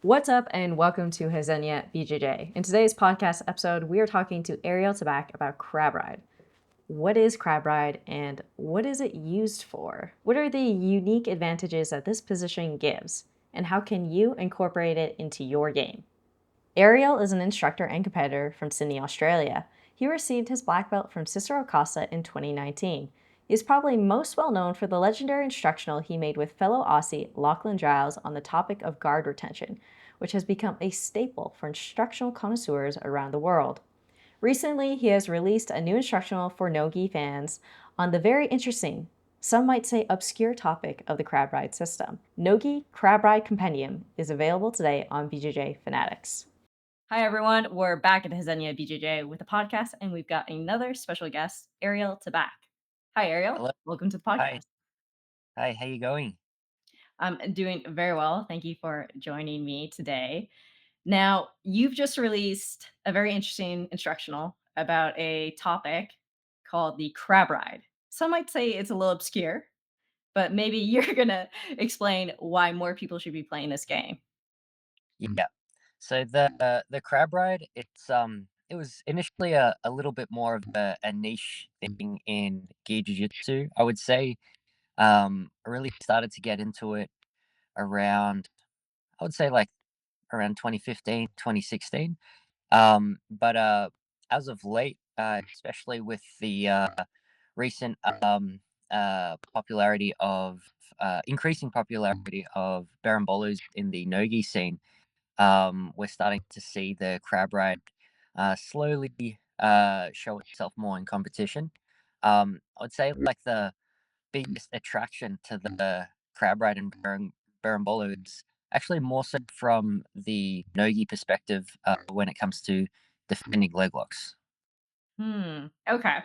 What's up, and welcome to Hazenia BJJ. In today's podcast episode, we are talking to Ariel Tabak about crab ride. What is crab ride, and what is it used for? What are the unique advantages that this position gives, and how can you incorporate it into your game? Ariel is an instructor and competitor from Sydney, Australia. He received his black belt from Cicero Costa in 2019. He is probably most well known for the legendary instructional he made with fellow Aussie Lachlan Giles on the topic of guard retention, which has become a staple for instructional connoisseurs around the world. Recently, he has released a new instructional for no-gi fans on the very interesting, some might say obscure topic of the crab ride system. No-gi Crab Ride Compendium is available today on BJJ Fanatics. Hi, everyone. We're back at Hazenia BJJ with a podcast, and we've got another special guest, Ariel Tabak. Hi, Ariel. Hello. Welcome to the Hi. podcast. Hi, how you going? I'm doing very well. Thank you for joining me today. Now, you've just released a very interesting instructional about a topic called the crab ride. Some might say it's a little obscure, but maybe you're going to explain why more people should be playing this game. Yeah. So the crab ride, it was initially a little bit more of a niche thing in gi jiu-jitsu. I would say I really started to get into it around I would say like around 2015, 2016. But as of late, especially with the recent popularity of increasing popularity of Berimbolos in the Nogi scene, we're starting to see the crab ride slowly show itself more in competition. I would say like the biggest attraction to the crab ride and Berimbolo is actually more so from the Nogi perspective when it comes to defending leg locks. Okay.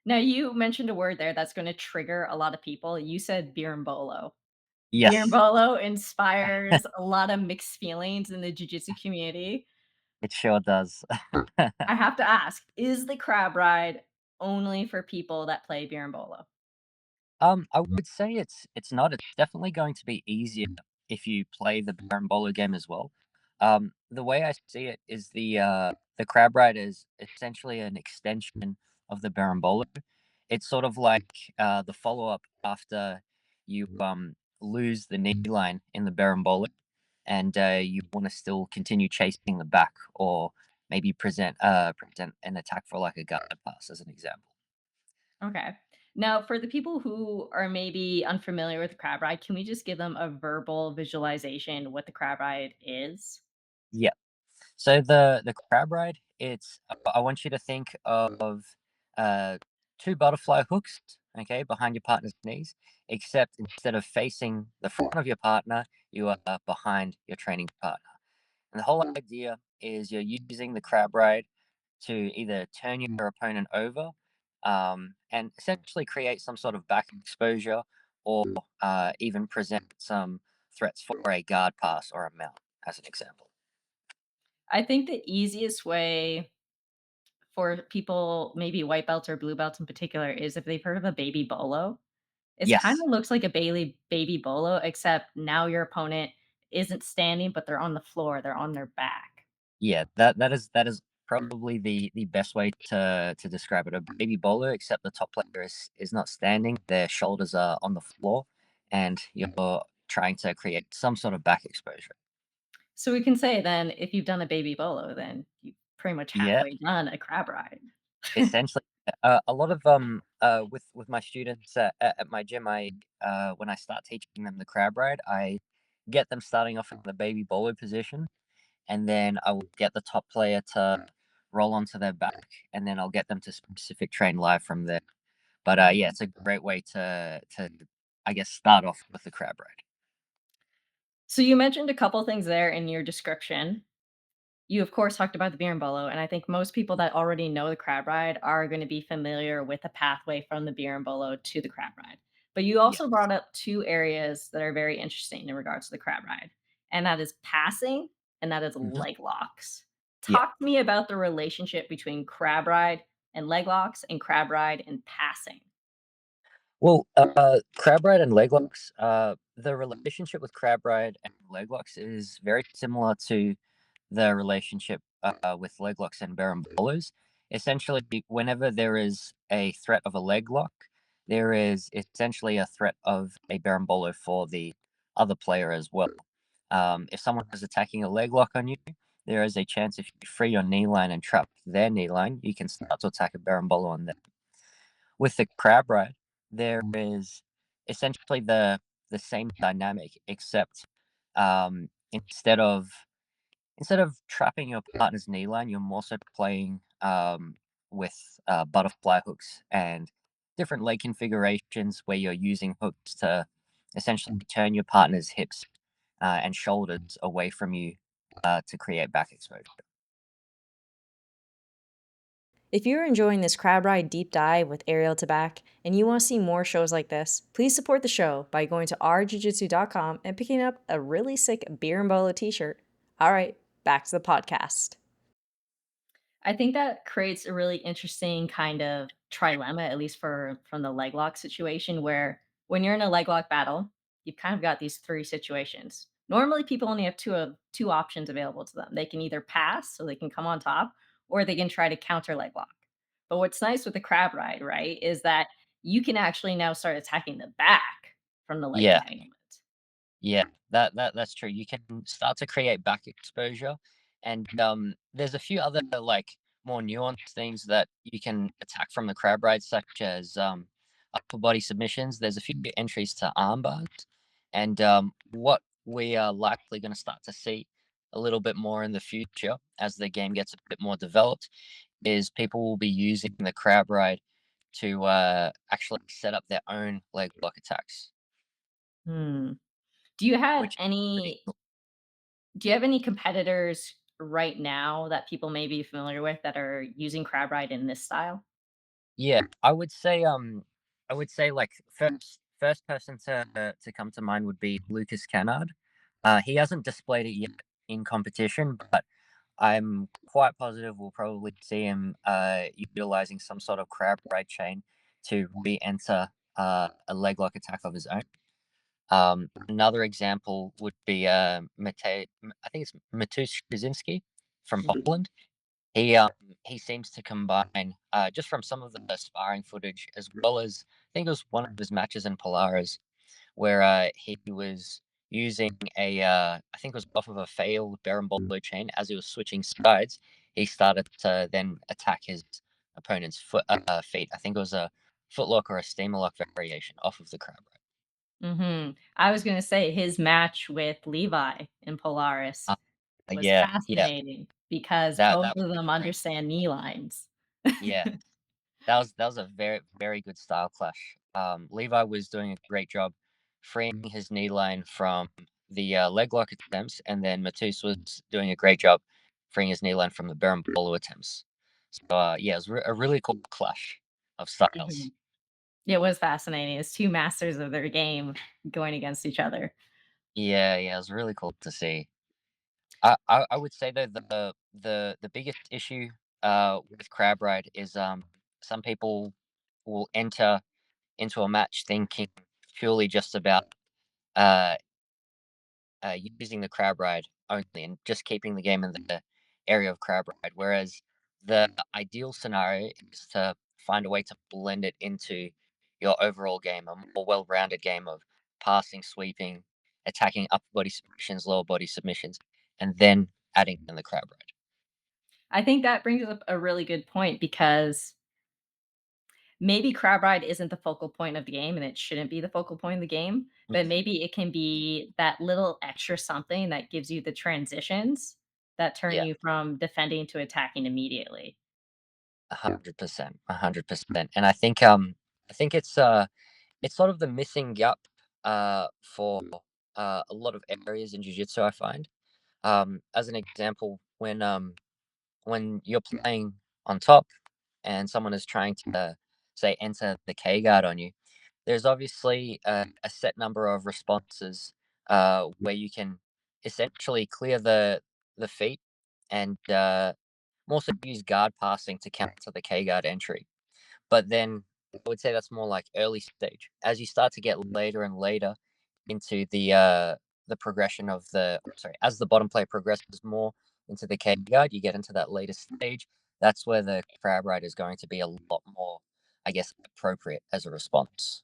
Now, you mentioned a word there that's going to trigger a lot of people. You said birimbolo. Yes, Birimbolo inspires a lot of mixed feelings in the jiu-jitsu community. it sure does. I have to ask, is the crab ride only for people that play birimbolo? I would say it's not. It's definitely going to be easier if you play the Berimbolo game as well. The way I see it is the crab ride is essentially an extension of the Berimbolo. It's sort of like the follow up after you lose the knee line in the Berimbolo, and you want to still continue chasing the back, or maybe present an attack for like a guard pass as an example. Okay. Now, for the people who are maybe unfamiliar with the crab ride, can we just give them a verbal visualization what the crab ride is? Yeah. So the crab ride, I want you to think of uh, two butterfly hooks, okay, behind your partner's knees, except instead of facing the front of your partner, you are behind your training partner. And the whole idea is you're using the crab ride to either turn your opponent over and essentially create some sort of back exposure or even present some threats for a guard pass or a mount, as an example. I think the easiest way for people, maybe white belts or blue belts in particular, is if they've heard of a baby bolo. It kind Yes. of looks like a baby bolo, except now your opponent isn't standing, but they're on the floor. They're on their back. Yeah, that is probably the best way to describe it. A baby bowler, except the top player is not standing; their shoulders are on the floor, and you're trying to create some sort of back exposure. So we can say then, if you've done a baby bolo, then you pretty much Yeah, halfway done a crab ride. essentially, a lot of with my students at my gym, I when I start teaching them the crab ride, I get them starting off in the baby bowler position, and then I will get the top player to roll onto their back, and then I'll get them to specific train live from there. But yeah, it's a great way to I guess start off with the crab ride. So you mentioned a couple things there in your description. You, of course, talked about the Berimbolo, and I think most people that already know the crab ride are going to be familiar with the pathway from the Berimbolo to the crab ride. But you Yeah. also brought up two areas that are very interesting in regards to the crab ride, and that is passing and that is Mhm. leg locks. Yeah. Talk to me about the relationship between crab ride and leg locks and crab ride and passing. Well, crab ride and leg locks, the relationship with crab ride and leg locks is very similar to the relationship with leg locks and berimbolos. Essentially, whenever there is a threat of a leg lock, there is essentially a threat of a berimbolo for the other player as well. If someone is attacking a leg lock on you, there is a chance if you free your knee line and trap their knee line, you can start to attack a berimbolo on them. With the crab ride, there is essentially the same dynamic, except instead of trapping your partner's knee line, you're more so playing with butterfly hooks and different leg configurations where you're using hooks to essentially turn your partner's hips and shoulders away from you to create back exposure. If you're enjoying this crab ride deep dive with Ariel Tabak and you want to see more shows like this, please support the show by going to ourjujitsu.com and picking up a really sick beer and bolo t-shirt. All right, back to the podcast. I think that creates a really interesting kind of trilemma, at least for from the leg lock situation, where when you're in a leg lock battle, you've kind of got these three situations. Normally, people only have two options available to them. They can either pass, so they can come on top, or they can try to counter leg lock. But what's nice with the crab ride, right, is that you can actually now start attacking the back from the leg Yeah, entanglement. yeah, that's true. You can start to create back exposure, and there's a few other like more nuanced things that you can attack from the crab ride, such as upper body submissions. There's a few entries to arm bars, and what we are likely going to start to see a little bit more in the future as the game gets a bit more developed is people will be using the crab ride to actually set up their own leg block attacks, Hmm. Do you have which is pretty any cool. Do you have any competitors right now that people may be familiar with that are using crab ride in this style? Yeah, I would say like first person to come to mind would be Lucas Kennard. He hasn't displayed it yet in competition, but I'm quite positive we'll probably see him utilizing some sort of crab ride chain to re-enter a leg lock attack of his own. Another example would be I think it's Matusz Kaczynski from Mhm. Poland. He seems to combine just from some of the sparring footage as well as I think it was one of his matches in Polaris where he was using I think it was off of a failed berimbolo chain as he was switching sides. He started to then attack his opponent's feet. I think it was a footlock or a steamer lock variation off of the crab Mhm. I was gonna say his match with Levi in Polaris ride. was Yeah, yeah, fascinating because that both was of them great. understand knee lines. Yeah, that was a very good style clash. Levi was doing a great job freeing his knee line from the leg lock attempts, and then Matus was doing a great job freeing his knee line from the berimbolo attempts. So yeah, it was a really cool clash of styles. Mhm. It was fascinating. It's 2 masters of their game going against each other. Yeah, yeah, it was really cool to see. I would say though the biggest issue with Crab Ride is some people will enter into a match thinking purely just about uh, using the crab ride only and just keeping the game in the area of crab ride. Whereas the ideal scenario is to find a way to blend it into your overall game, a more well rounded game of passing, sweeping, attacking upper body submissions, lower body submissions, and then adding in the crab ride. I think that brings up a really good point because maybe crab ride isn't the focal point of the game and it shouldn't be the focal point of the game, but Mhm. maybe it can be that little extra something that gives you the transitions that turn Yeah, you from defending to attacking immediately. 100%, 100%. And I think it's sort of the missing gap for a lot of areas in jiu-jitsu, I find. As an example, when you're playing on top and someone is trying to say enter the K guard on you, there's obviously a set number of responses where you can essentially clear the feet and also use guard passing to counter the K guard entry. But then I would say that's more like early stage. As you start to get later and later into the the progression of as the bottom player progresses more into the cage guard, you get into that later stage. That's where the crab ride is going to be a lot more, I guess, appropriate as a response.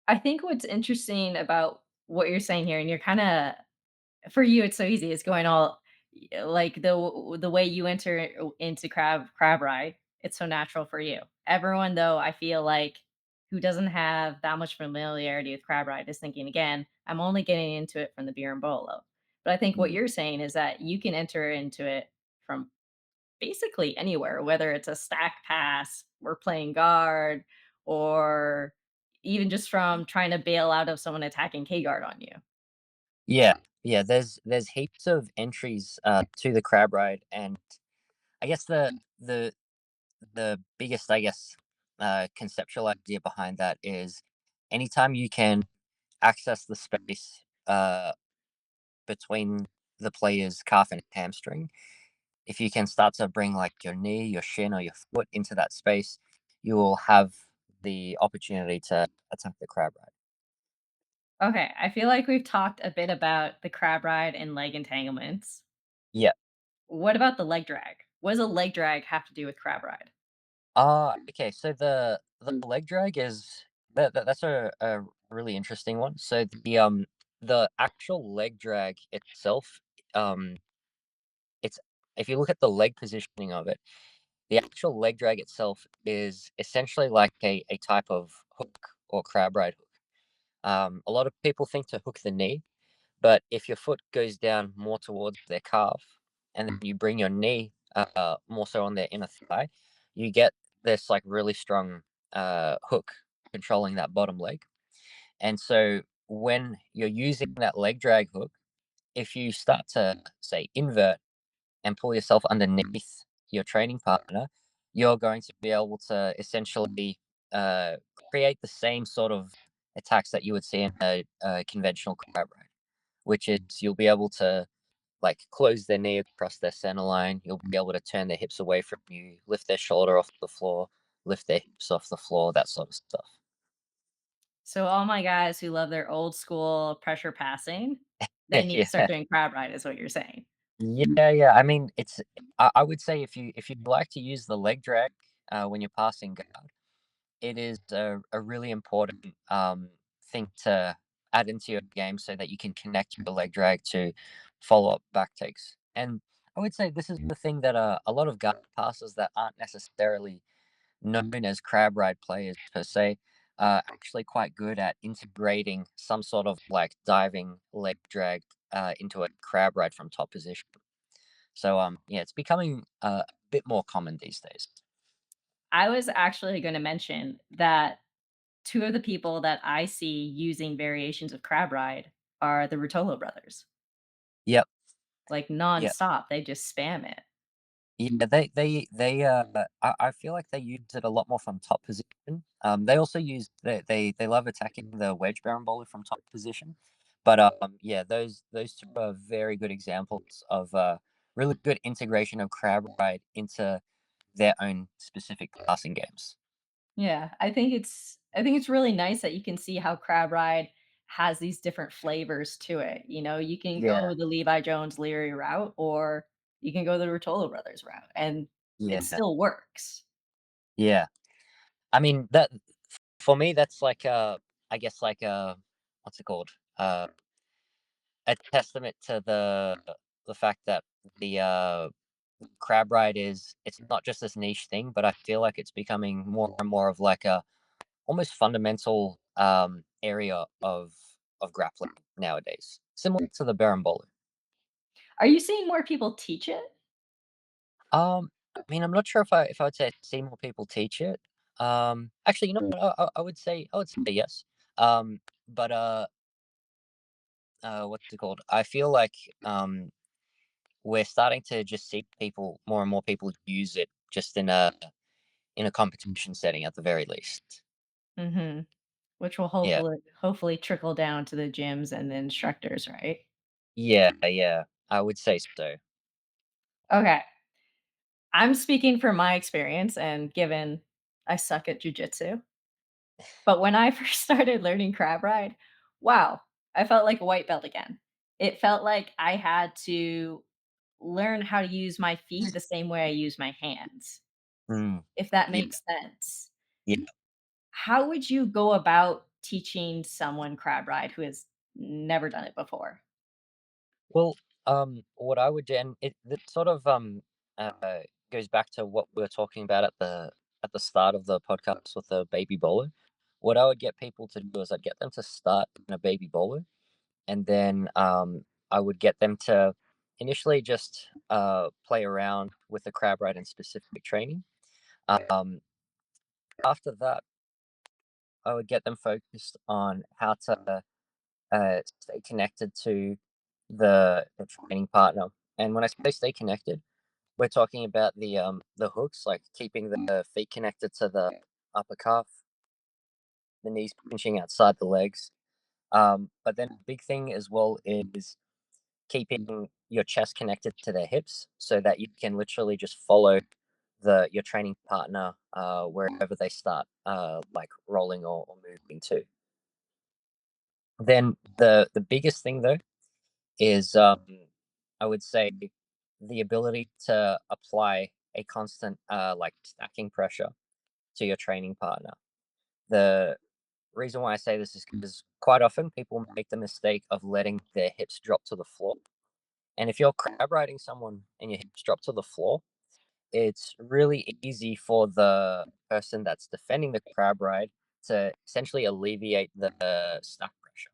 I think what's interesting about what you're saying here, and you're kind of for you, it's so easy. It's going all like the way you enter into crab ride. It's so natural for you. Everyone, though, I feel like who doesn't have that much familiarity with crab ride is thinking again. I'm only getting into it from the beer and bolo. But I think what Mm. you're saying is that you can enter into it from basically anywhere, whether it's a stack pass or playing guard, or even just from trying to bail out of someone attacking K guard on you. Yeah, yeah. There's heaps of entries to the crab ride, and I guess the biggest, I guess, conceptual idea behind that is anytime you can access the space between the player's calf and hamstring, if you can start to bring like your knee, your shin, or your foot into that space, you will have the opportunity to attack the crab ride. Okay, I feel like we've talked a bit about the crab ride and leg entanglements. Yeah. What about the leg drag? What does a leg drag have to do with crab ride? Okay. So the leg drag is that's a really interesting one. So the actual leg drag itself, um, it's if you look at the leg positioning of it, the actual leg drag itself is essentially like a type of hook or crab ride hook. A lot of people think to hook the knee, but if your foot goes down more towards their calf and then you bring your knee more so on their inner thigh, you get this like really strong hook controlling that bottom leg. And so when you're using that leg drag hook, if you start to say invert and pull yourself underneath your training partner, you're going to be able to essentially uh, create the same sort of attacks that you would see in a conventional crab ride, which is you'll be able to like close their knee across their center line. You'll be able to turn their hips away from you, lift their shoulder off the floor, lift their hips off the floor, that sort of stuff. So all my guys who love their old school pressure passing, they need to start Yeah, doing crab ride, is what you're saying. yeah, yeah. I mean, I would say if you like to use the leg drag when you're passing guard, it is a really important thing to add into your game so that you can connect your leg drag to follow up back takes. And I would say this is the thing that a lot of guard passes that aren't necessarily known as crab ride players per se are actually quite good at integrating some sort of like diving leg drag into a crab ride from top position. So yeah, it's becoming a bit more common these days. I was actually going to mention that two of the people that I see using variations of crab ride are the Rotolo brothers. Yep. Like Yep. nonstop, they just spam it. Yeah, I feel like they use it a lot more from top position. They also use they love attacking the wedge baron bowler from top position. But yeah, those two are very good examples of really good integration of crab ride into their own specific passing games. Yeah, I think it's really nice that you can see how crab ride has these different flavors to it. You can Yeah, go the Levi Jones Leary route, or you can go the Rotolo brothers route, and it yeah, still works. yeah. I mean that for me, that's like I guess like what's it called? A testament to the fact that the crab ride is it's not just this niche thing, but I feel like it's becoming more and more of like a almost fundamental area of grappling nowadays, similar to the berimbolo. Are you seeing more people teach it? I mean, I'm not sure if I would say I see more people teach it. Actually, you know what? I would say yes. But what's it called? I feel like we're starting to just see people more and more people use it just in a competition setting at the very least. Mhm. Which will Yeah. hopefully trickle down to the gyms and the instructors, right? Yeah, yeah. I would say so. Okay. I'm speaking from my experience and given I suck at jujitsu, but when I first started learning crab ride, wow. I felt like a white belt again. It felt like I had to learn how to use my feet the same way I use my hands, Mm, if that yeah, makes sense. yeah. How would you go about teaching someone crab ride who has never done it before? Well, what I would do, and this sort of uh, goes back to what we were talking about at the start of the podcast with the baby bowler. What I would get people to do is I'd get them to start in a baby bowler, and then I would get them to initially just play around with the crab ride in specific training. Um, After that, I would get them focused on how to stay connected to the training partner. And when I say stay connected, we're talking about the hooks, like keeping the feet connected to the upper calf, the knees pinching outside the legs. But then a big thing as well is keeping your chest connected to their hips so that you can literally just follow the your training partner wherever they start like rolling or moving to. Then the biggest thing though is I would say the ability to apply a constant like stacking pressure to your training partner. The reason why I say this is because quite often people make the mistake of letting their hips drop to the floor. And if you're crab riding someone and your hips drop to the floor, it's really easy for the person that's defending the crab ride to essentially alleviate the stack pressure.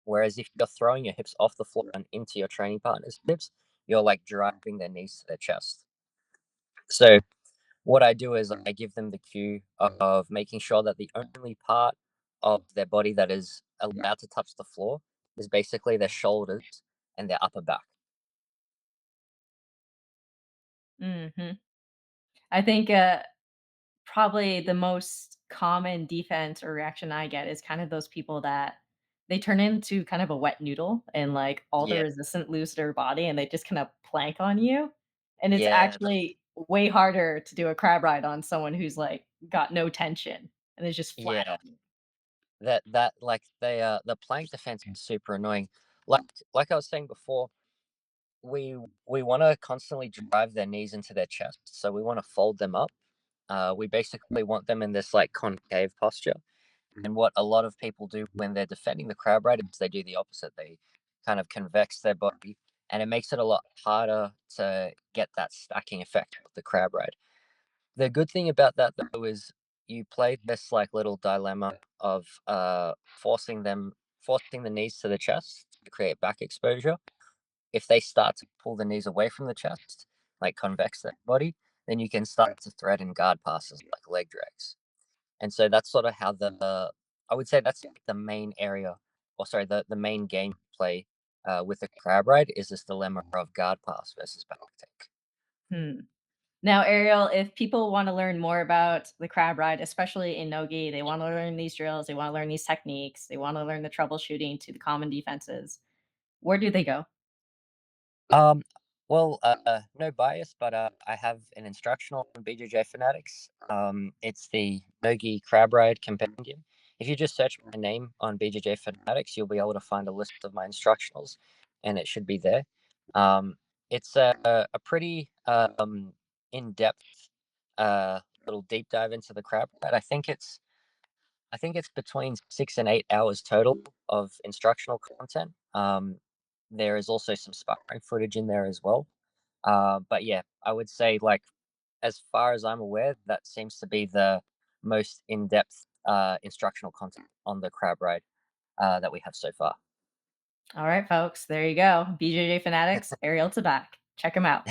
Whereas if you're throwing your hips off the floor and into your training partner's hips, you're like driving their knees to their chest. So what I do is I give them the cue of making sure that the only part of their body that is allowed to touch the floor is basically their shoulders and their upper back. Mhm. I think, probably the most common defense or reaction I get is kind of those people that they turn into kind of a wet noodle and, like, all the Yeah, resistance lose their body, and they just kinda plank on you, and it's yeah, actually way harder to do a crab ride on someone who's, like, got no tension and is just flat yeah. on you. That like the plank defense is super annoying. Like like I was saying before, we we want to constantly drive their knees into their chest, so we want to fold them up. We basically want them in this like concave posture. And what a lot of people do when they're defending the crab ride is they do the opposite. They kind of convex their body, and it makes it a lot harder to get that stacking effect of the crab ride. The good thing about that though is you play this like little dilemma of forcing the knees to the chest to create back exposure. If they start to pull the knees away from the chest, like convex their body, then you can start to threaten guard passes like leg drags. And so that's sort of how I would say that's like the main area, or sorry, the main game play with the crab ride is this dilemma of guard pass versus back take. Hmm. Now, Ariel, if people wanna learn more about the crab ride, especially in Nogi, they wanna learn these drills, they wanna learn these techniques, they wanna learn the troubleshooting to the common defenses, where do they go? Um, well, no bias, but I have an instructional on BJJ Fanatics. It's the Nogi Crab Ride Compendium. If you just search my name on BJJ Fanatics, you'll be able to find a list of my instructionals, and it should be there. Um, it's a pretty in-depth little deep dive into the crab ride. I think it's between 6 and 8 hours total of instructional content. There is also some sparring footage in there as well. But yeah, I would say like as far as I'm aware, that seems to be the most in-depth instructional content on the crab ride that we have so far. All right, folks, there you go. BJJ Fanatics, Ariel Tabak. Check him out.